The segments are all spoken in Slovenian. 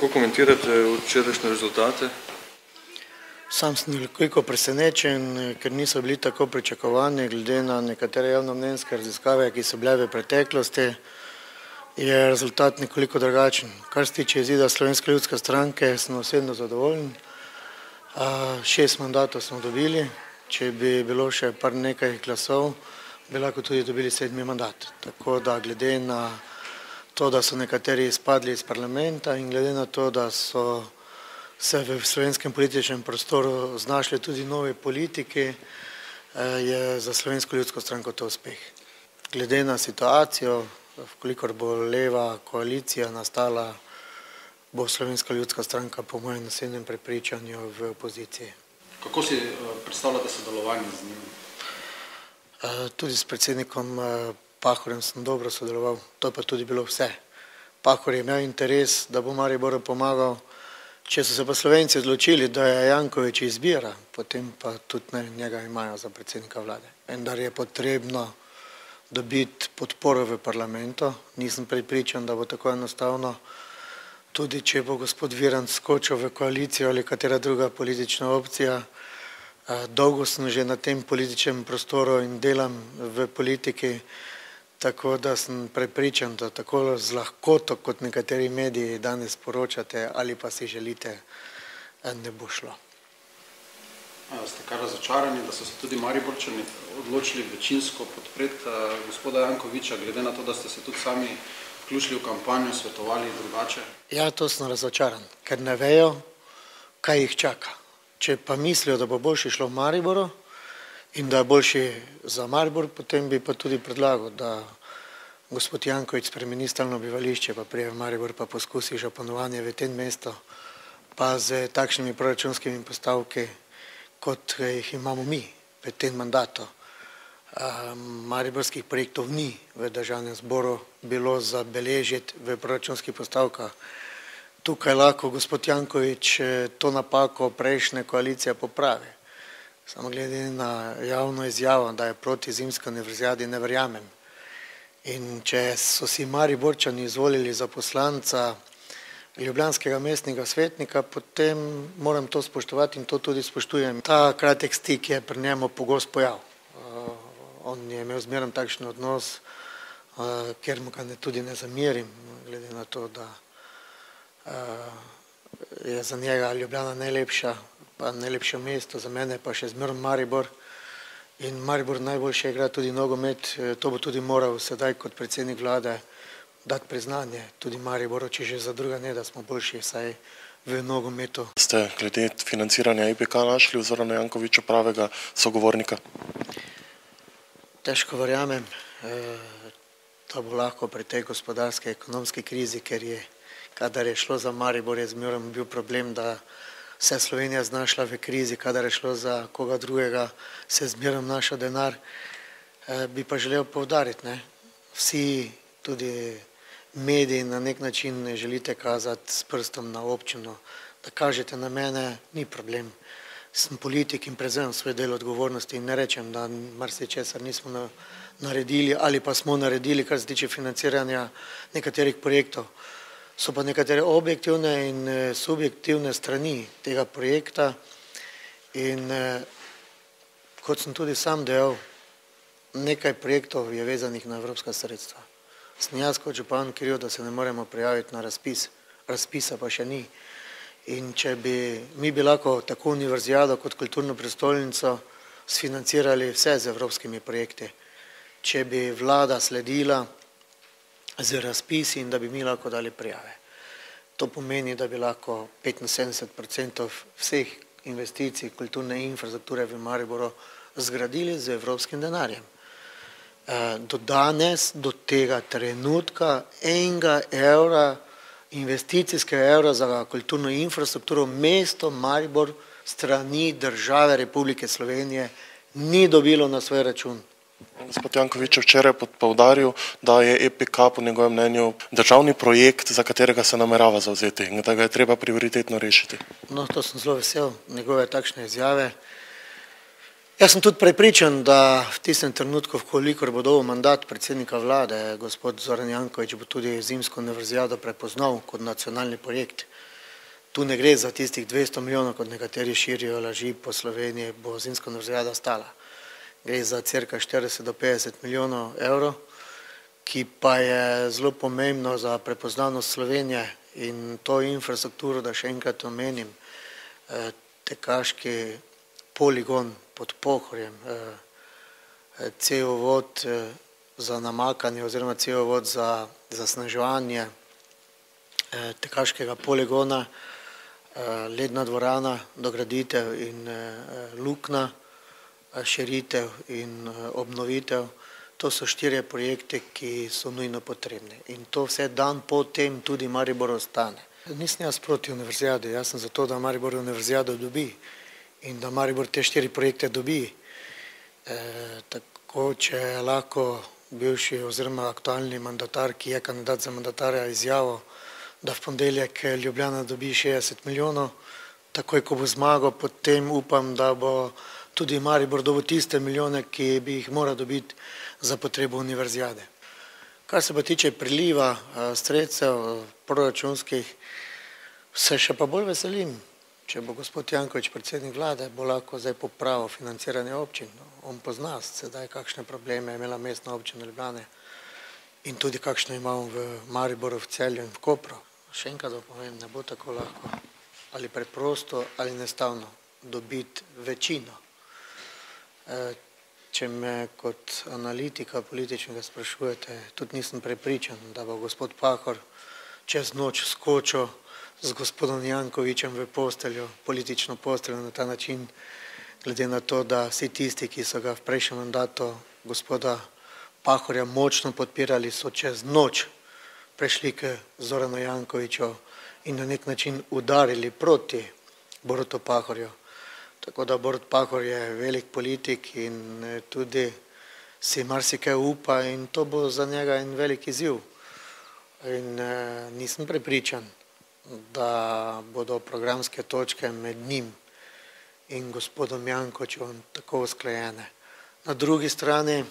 Kako komentirate včerajšnje rezultate? Sam sem nekoliko presenečen, ker niso bili tako pričakovani, glede na nekatere javnomnenjske raziskave, ki so bile v preteklosti, je rezultat nekoliko drugačen. Kar se tiče izida Slovenske ljudske stranke, sem osebno zadovoljen. 6 mandatov smo dobili, če bi bilo še par nekaj glasov, bi lahko tudi dobili 7. mandat. Tako da glede na to, da so nekateri izpadli iz parlamenta in glede na to, da so se v slovenskem političnem prostoru znašli tudi novi politiki, je za Slovensko ljudsko stranko to uspeh. Glede na situacijo, vkolikor bo leva koalicija nastala, bo Slovenska ljudska stranka po mojem naslednjem prepričanju v opoziciji. Kako si predstavljate sodelovanje z njim? Tudi s predsednikom Pahorjem sem dobro sodeloval, to je pa tudi bilo vse. Pahor je imel interes, da bo Mariboru pomagal. Če so se pa Slovenci odločili, da je Janković izbira, potem pa tudi njega imajo za predsednika vlade. Vendar je potrebno dobiti podporo v parlamentu, nisem prepričan, da bo tako enostavno. Tudi če bo gospod Virant skočil v koalicijo ali katera druga politična opcija, dolgo sem že na tem političnem prostoru in delam v politiki, tako da sem prepričan, da tako z lahkoto, kot nekateri mediji danes poročate ali pa si želite, ne bo šlo. Ste kar razočarani, da so se tudi Mariborčani odločili večinsko podpreti gospoda Jankovića, glede na to, da ste se tudi sami vključili v kampanjo, svetovali drugače? Ja, to sem razočaran, ker ne vejo, kaj jih čaka. Če pa mislijo, da bo boljše šlo v Mariboru in da je boljše za Maribor, potem bi pa tudi predlagal, da gospod Janković spremeni stalno bivališče, pa prije v Maribor, pa poskusi županovanje v tem mestu, pa z takšnimi proračunskimi postavki, kot jih imamo mi v tem mandatu. Mariborskih projektov ni v državnem zboru bilo zabeležiti v proračunskih postavkah. Tukaj lahko gospod Janković to napako prejšnje koalicije popravi. Samo glede na javno izjavo, da je proti zimski univerzijadi, ne verjamem. In če so si Mariborčani izvolili za poslanca ljubljanskega mestnega svetnika, potem moram to spoštovati in to tudi spoštujem. Ta kratek stik je pri njemu pogost pojav. On je imel zmeraj takšen odnos, ker mu ga tudi ne zamerim, glede na to, da je za njega Ljubljana najlepša, pa najlepše mesto, za mene pa še zmeraj Maribor. In Maribor najboljše igra tudi nogomet, to bo tudi moral sedaj kot predsednik vlade dati priznanje tudi Mariboru, če že za druga ne, da smo boljši vsaj v nogometu. Ste glede financiranja IPK našli v Zoranu Jankoviću pravega sogovornika? Težko verjamem, da bo lahko pri tej gospodarski ekonomski krizi, ker je, kadar je šlo za Maribor, je zmeraj bil problem, da se je Slovenija znašla v krizi, kadar je šlo za koga drugega, se je zmeraj našel denar. Bi pa želel poudariti, vsi tudi mediji na nek način ne želite kazati s prstom na občino, da kažete na mene, ni problem. Sem politik in prevzemam svoj del odgovornosti in ne rečem, da marsičesar nismo naredili ali pa smo naredili, kar se tiče financiranja nekaterih projektov. So pa nekatere objektivne in subjektivne strani tega projekta in kot sem tudi sam dejal, nekaj projektov je vezanih na evropska sredstva. Sem jaz kot župan kriv, da se ne moremo prijaviti na razpis, razpisa pa še ni. In če bi mi lahko tako univerzijado kot kulturno prestolnico sfinancirali vse z evropskimi projekti, če bi vlada sledila z razpisi in da bi mi lahko dali prijave. To pomeni, da bi lahko 75% vseh investicij kulturne infrastrukture v Mariboru zgradili z evropskim denarjem. Do danes, do tega trenutka, enega evra, investicijskega evra za kulturno infrastrukturo mesto Maribor strani države Republike Slovenije ni dobilo na svoj račun. Gospod Janković je včeraj poudaril, da je EPK po njegovem mnenju državni projekt, za katerega se namerava zavzeti in da ga je treba prioritetno rešiti. No, to sem zelo vesel, njegove takšne izjave. Jaz sem tudi prepričan, da v tistem trenutku, kolikor bo dobil mandat predsednika vlade, gospod Zoran Janković bo tudi zimsko univerzijado prepoznal kot nacionalni projekt. Tu ne gre za tistih 200 milijonov, kot nekateri širijo laži po Sloveniji, bo zimska univerzijada stala. Gre za cirka 40 do 50 milijonov evrov, ki pa je zelo pomembno za prepoznavnost Slovenije in to infrastrukturo, da še enkrat omenim, tekaški poligon pod Pohorjem, cevovod za namakanje oziroma cevovod za zasneževanje tekaškega poligona, ledna dvorana, dograditev in luknja, širitev in obnovitev. To so 4 projekte, ki so nujno potrebni. In to vse dan potem tudi Maribor ostane. Nisem jaz proti univerzijadi, jaz sem zato, da Maribor univerzijado dobi in da Maribor te 4 projekte dobi. Tako, če lahko bivši oziroma aktualni mandatar, ki je kandidat za mandatarja, izjavil, da v ponedeljek Ljubljana dobi 60 milijonov, takoj, ko bo zmagal, potem upam, da bo tudi Maribor dobil tiste milijone, ki bi jih moral dobiti za potrebo univerzijade. Kar se pa tiče priliva sredstev proračunskih, se še pa bolj veselim. Če bo gospod Janković predsednik vlade, bo lahko zdaj popravil financiranje občin. On pozna sedaj, kakšne probleme je imela mestna občina Ljubljane in tudi kakšne imamo v Mariboru, v Celju in v Kopru. Še enkrat povem, ne bo tako lahko ali preprosto ali enostavno dobiti večino. Če me kot analitika političnega sprašujete, tudi nisem prepričan, da bo gospod Pahor čez noč skočil z gospodom Jankovićem v posteljo, politično posteljo na ta način, glede na to, da vsi tisti, ki so ga v prejšnjem mandatu gospoda Pahorja močno podpirali, so čez noč prešli k Zoranu Jankoviću in na nek način udarili proti Borutu Pahorju. Tako da Borut Pahor je velik politik in tudi si marsikaj upa in to bo za njega en velik izziv. In nisem prepričan, da bodo programske točke med njim in gospodom Jankovićem tako usklajene. Na drugi strani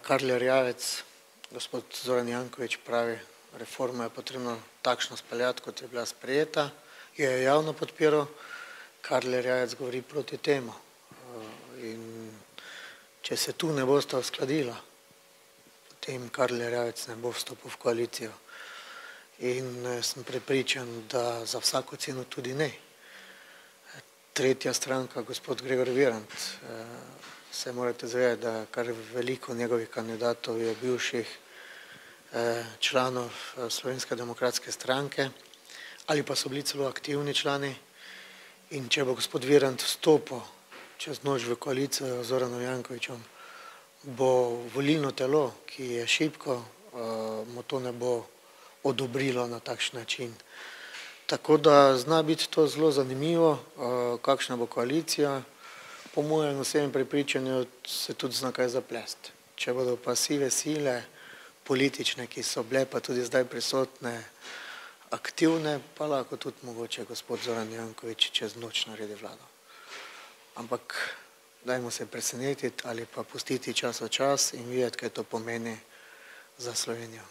Karl Erjavec, gospod Zoran Janković pravi, reforma je potrebno takšno speljati, kot je bila sprejeta, jo je javno podpiral, Karl Erjavec govori proti temu. In če se tu ne bosta uskladila, potem Karl Erjavec ne bo vstopil v koalicijo. In sem prepričan, da za vsako ceno tudi ne. Tretja stranka, gospod Gregor Virant, se morate zavedati, da kar veliko njegovih kandidatov je bivših članov Slovenske demokratske stranke ali pa so bili celo aktivni člani. In če bo gospod Virant vstopil čez noč v koalicijo z Zoranom Jankovićem, bo volilno telo, ki je šibko, mu to ne bo odobrilo na takšen način. Tako da zna biti to zelo zanimivo, kakšna bo koalicija. Po mojem osebnem prepričanju se tudi zna kaj zaplesti. Če bodo pa sive sile politične, ki so bile pa tudi zdaj prisotne, aktivne, pa lahko tudi mogoče gospod Zoran Janković čez noč naredi vlado. Ampak dajmo se presenetiti ali pa pustiti čas v čas in videti, kaj to pomeni za Slovenijo.